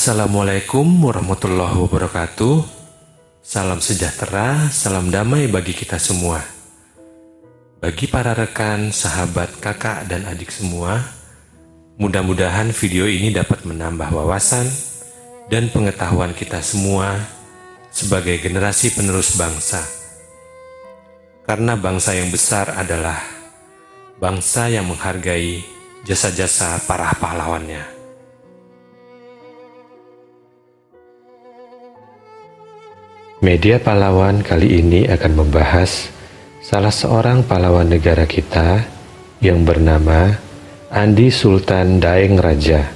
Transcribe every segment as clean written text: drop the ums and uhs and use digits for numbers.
Assalamualaikum warahmatullahi wabarakatuh. Salam sejahtera, salam damai bagi kita semua. Bagi para rekan, sahabat, kakak, dan adik semua, mudah-mudahan video ini dapat menambah wawasan dan pengetahuan kita semua sebagai generasi penerus bangsa. Karena bangsa yang besar adalah bangsa yang menghargai jasa-jasa para pahlawannya. Media Pahlawan kali ini akan membahas salah seorang pahlawan negara kita yang bernama Andi Sultan Daeng Raja.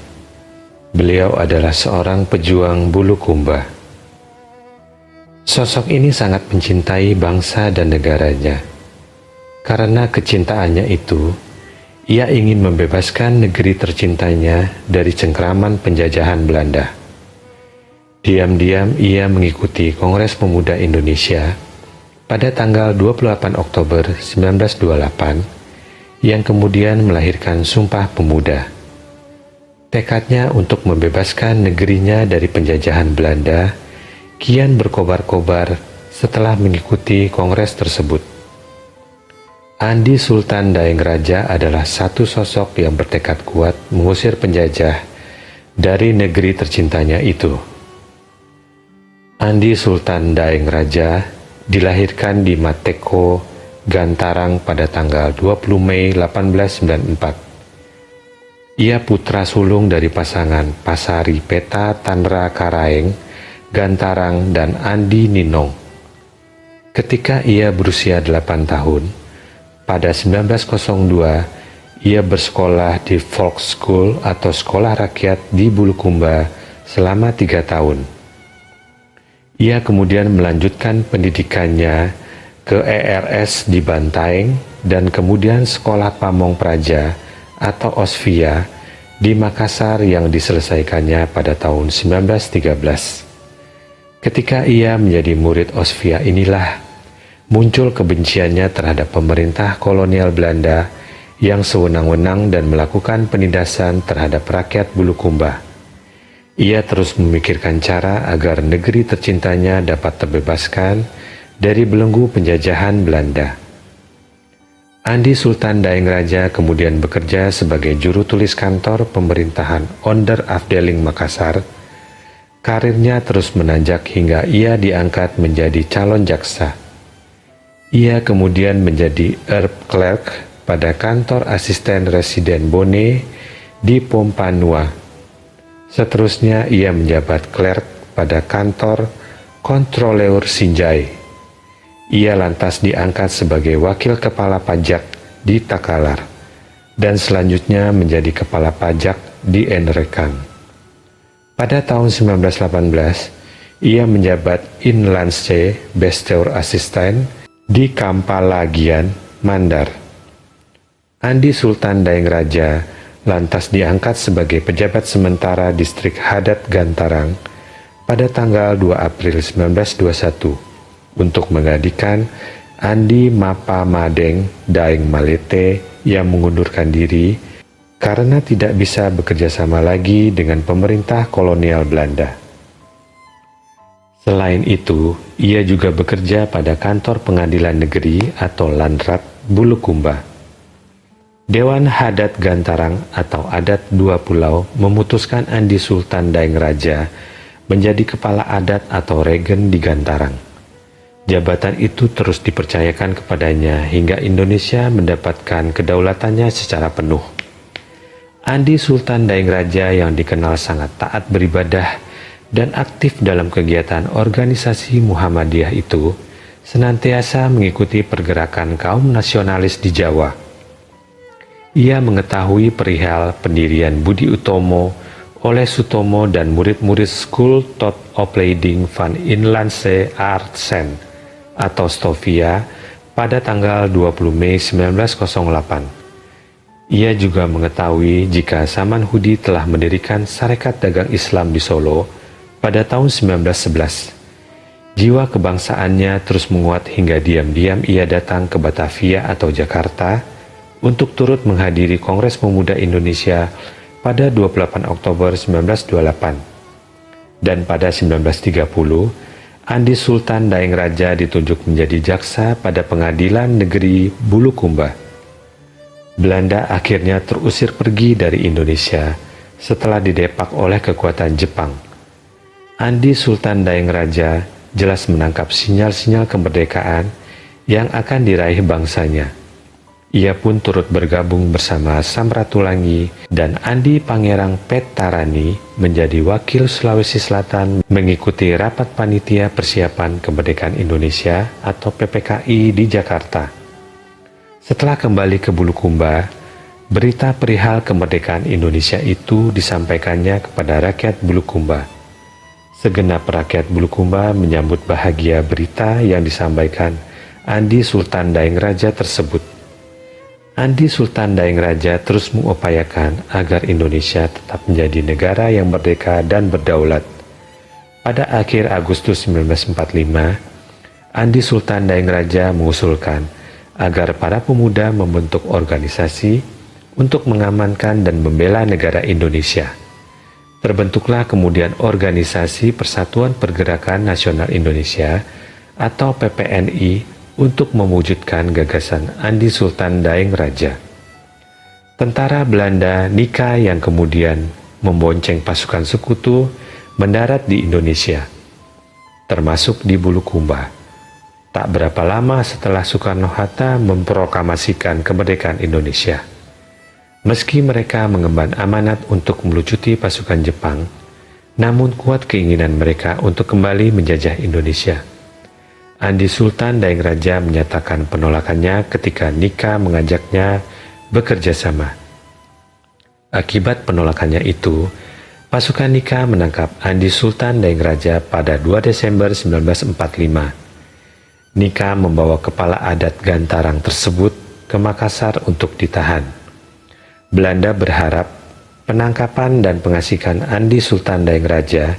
Beliau adalah seorang pejuang Bulukumba. Sosok ini sangat mencintai bangsa dan negaranya. Karena kecintaannya itu, ia ingin membebaskan negeri tercintanya dari cengkraman penjajahan Belanda. Diam-diam ia mengikuti Kongres Pemuda Indonesia pada tanggal 28 Oktober 1928 yang kemudian melahirkan Sumpah Pemuda. Tekadnya untuk membebaskan negerinya dari penjajahan Belanda kian berkobar-kobar setelah mengikuti kongres tersebut. Andi Sultan Daeng Raja adalah satu sosok yang bertekad kuat mengusir penjajah dari negeri tercintanya itu. Andi Sultan Daeng Raja dilahirkan di Mateko, Gantarang pada tanggal 20 Mei 1894. Ia putra sulung dari pasangan Pasari Peta Tanra Karaeng, Gantarang, dan Andi Ninong. Ketika ia berusia 8 tahun, pada 1902 ia bersekolah di Volksschule atau sekolah rakyat di Bulukumba selama 3 tahun. Ia kemudian melanjutkan pendidikannya ke ERS di Bantaeng dan kemudian Sekolah Pamong Praja atau Osvia di Makassar yang diselesaikannya pada tahun 1913. Ketika ia menjadi murid Osvia inilah muncul kebenciannya terhadap pemerintah kolonial Belanda yang sewenang-wenang dan melakukan penindasan terhadap rakyat Bulukumba. Ia terus memikirkan cara agar negeri tercintanya dapat terbebaskan dari belenggu penjajahan Belanda. Andi Sultan Daeng Raja kemudian bekerja sebagai juru tulis kantor pemerintahan Onderafdeling Makassar. Karirnya terus menanjak hingga ia diangkat menjadi calon jaksa. Ia kemudian menjadi Herb Clerk pada kantor asisten residen Bone di Pompanua. Seterusnya ia menjabat clerk pada kantor Kontroleur Sinjai. Ia lantas diangkat sebagai wakil kepala pajak di Takalar dan selanjutnya menjadi kepala pajak di Enrekang. Pada tahun 1918, ia menjabat Inlandse Besteur Assistent di Kampalagian, Mandar. Andi Sultan Daeng Raja lantas diangkat sebagai pejabat sementara distrik Hadat Gantarang pada tanggal 2 April 1921 untuk menggantikan Andi Mapa Madeng Daeng Malete yang mengundurkan diri karena tidak bisa bekerja sama lagi dengan pemerintah kolonial Belanda. Selain itu, ia juga bekerja pada kantor pengadilan negeri atau Landrat Bulukumba. Dewan Hadat Gantarang atau Adat Dua Pulau memutuskan Andi Sultan Daeng Raja menjadi kepala adat atau regen di Gantarang. Jabatan itu terus dipercayakan kepadanya hingga Indonesia mendapatkan kedaulatannya secara penuh. Andi Sultan Daeng Raja yang dikenal sangat taat beribadah dan aktif dalam kegiatan organisasi Muhammadiyah itu senantiasa mengikuti pergerakan kaum nasionalis di Jawa. Ia mengetahui perihal pendirian Budi Utomo oleh Sutomo dan murid-murid School tot Opleiding van Inlandse Artsen atau Stovia pada tanggal 20 Mei 1908. Ia juga mengetahui jika Samanhudi telah mendirikan Sarekat Dagang Islam di Solo pada tahun 1911. Jiwa kebangsaannya terus menguat hingga diam-diam ia datang ke Batavia atau Jakarta untuk turut menghadiri Kongres Pemuda Indonesia pada 28 Oktober 1928. Dan pada 1930, Andi Sultan Daeng Raja ditunjuk menjadi jaksa pada Pengadilan Negeri Bulukumba. Belanda akhirnya terusir pergi dari Indonesia setelah didepak oleh kekuatan Jepang. Andi Sultan Daeng Raja jelas menangkap sinyal-sinyal kemerdekaan yang akan diraih bangsanya. Ia pun turut bergabung bersama Samratulangi dan Andi Pangerang Petarani menjadi wakil Sulawesi Selatan mengikuti rapat panitia persiapan kemerdekaan Indonesia atau PPKI di Jakarta. Setelah kembali ke Bulukumba, berita perihal kemerdekaan Indonesia itu disampaikannya kepada rakyat Bulukumba. Segenap rakyat Bulukumba menyambut bahagia berita yang disampaikan Andi Sultan Daeng Raja tersebut. Andi Sultan Daeng Raja terus mengupayakan agar Indonesia tetap menjadi negara yang merdeka dan berdaulat. Pada akhir Agustus 1945, Andi Sultan Daeng Raja mengusulkan agar para pemuda membentuk organisasi untuk mengamankan dan membela negara Indonesia. Terbentuklah kemudian Organisasi Persatuan Pergerakan Nasional Indonesia atau PPNI untuk mewujudkan gagasan Andi Sultan Daeng Raja. Tentara Belanda Nika yang kemudian membonceng pasukan sekutu mendarat di Indonesia, termasuk di Bulukumba. Tak berapa lama setelah Soekarno-Hatta memproklamasikan kemerdekaan Indonesia. Meski mereka mengemban amanat untuk melucuti pasukan Jepang, namun kuat keinginan mereka untuk kembali menjajah Indonesia. Andi Sultan Daeng Raja menyatakan penolakannya ketika Nika mengajaknya bekerja sama. Akibat penolakannya itu, pasukan Nika menangkap Andi Sultan Daeng Raja pada 2 Desember 1945. Nika membawa kepala adat Gantarang tersebut ke Makassar untuk ditahan. Belanda berharap penangkapan dan pengasihan Andi Sultan Daeng Raja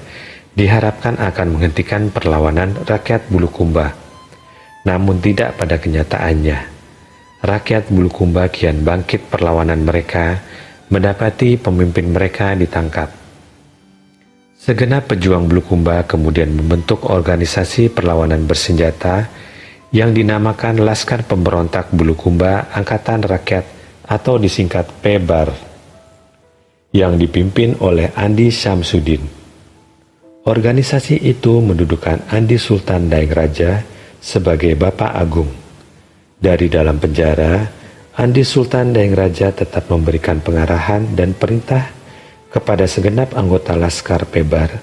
diharapkan akan menghentikan perlawanan rakyat Bulukumba. Namun tidak pada kenyataannya. Rakyat Bulukumba kian bangkit perlawanan mereka, mendapati pemimpin mereka ditangkap. Segenap pejuang Bulukumba kemudian membentuk organisasi perlawanan bersenjata yang dinamakan Laskar Pemberontak Bulukumba Angkatan Rakyat atau disingkat PEBAR, yang dipimpin oleh Andi Syamsuddin. Organisasi itu mendudukan Andi Sultan Daeng Raja sebagai Bapak Agung. Dari dalam penjara, Andi Sultan Daeng Raja tetap memberikan pengarahan dan perintah kepada segenap anggota Laskar PEBAR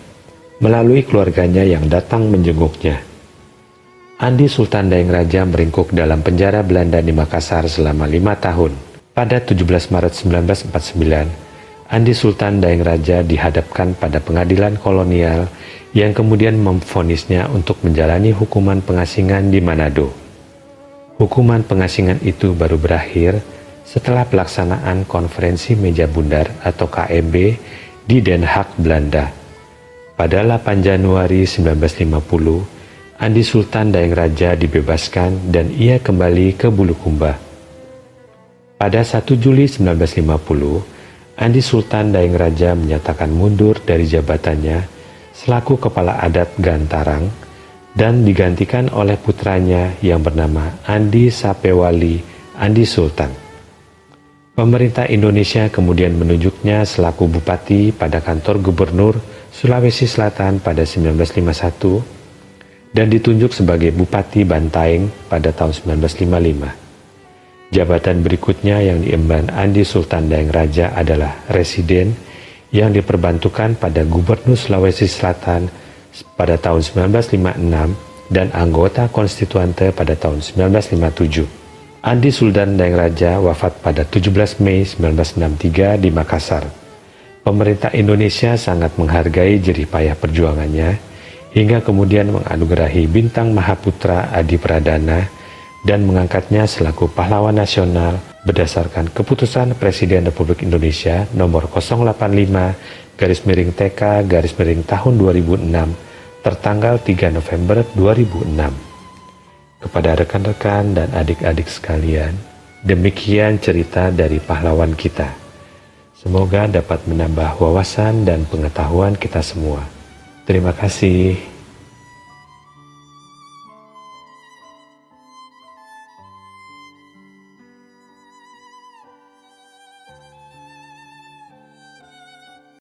melalui keluarganya yang datang menjenguknya. Andi Sultan Daeng Raja meringkuk dalam penjara Belanda di Makassar selama 5 tahun. Pada 17 Maret 1949, Andi Sultan Daeng Raja dihadapkan pada pengadilan kolonial yang kemudian memvonisnya untuk menjalani hukuman pengasingan di Manado. Hukuman pengasingan itu baru berakhir setelah pelaksanaan konferensi meja bundar atau KMB di Den Haag, Belanda. Pada 8 Januari 1950, Andi Sultan Daeng Raja dibebaskan dan ia kembali ke Bulukumba. Pada 1 Juli 1950, Andi Sultan Daeng Raja menyatakan mundur dari jabatannya selaku kepala adat Gantarang dan digantikan oleh putranya yang bernama Andi Sapewali Andi Sultan. Pemerintah Indonesia kemudian menunjuknya selaku bupati pada kantor gubernur Sulawesi Selatan pada 1951 dan ditunjuk sebagai Bupati Bantaeng pada tahun 1955. Jabatan berikutnya yang diemban Andi Sultan Daeng Raja adalah Residen yang diperbantukan pada Gubernur Sulawesi Selatan pada tahun 1956 dan anggota konstituante pada tahun 1957. Andi Sultan Daeng Raja wafat pada 17 Mei 1963 di Makassar. Pemerintah Indonesia sangat menghargai jerih payah perjuangannya hingga kemudian menganugerahi Bintang Mahaputra Adi Pradana dan mengangkatnya selaku pahlawan nasional berdasarkan keputusan Presiden Republik Indonesia nomor 085/TK/tahun 2006 tertanggal 3 November 2006. Kepada rekan-rekan dan adik-adik sekalian, demikian cerita dari pahlawan kita. Semoga dapat menambah wawasan dan pengetahuan kita semua. Terima kasih.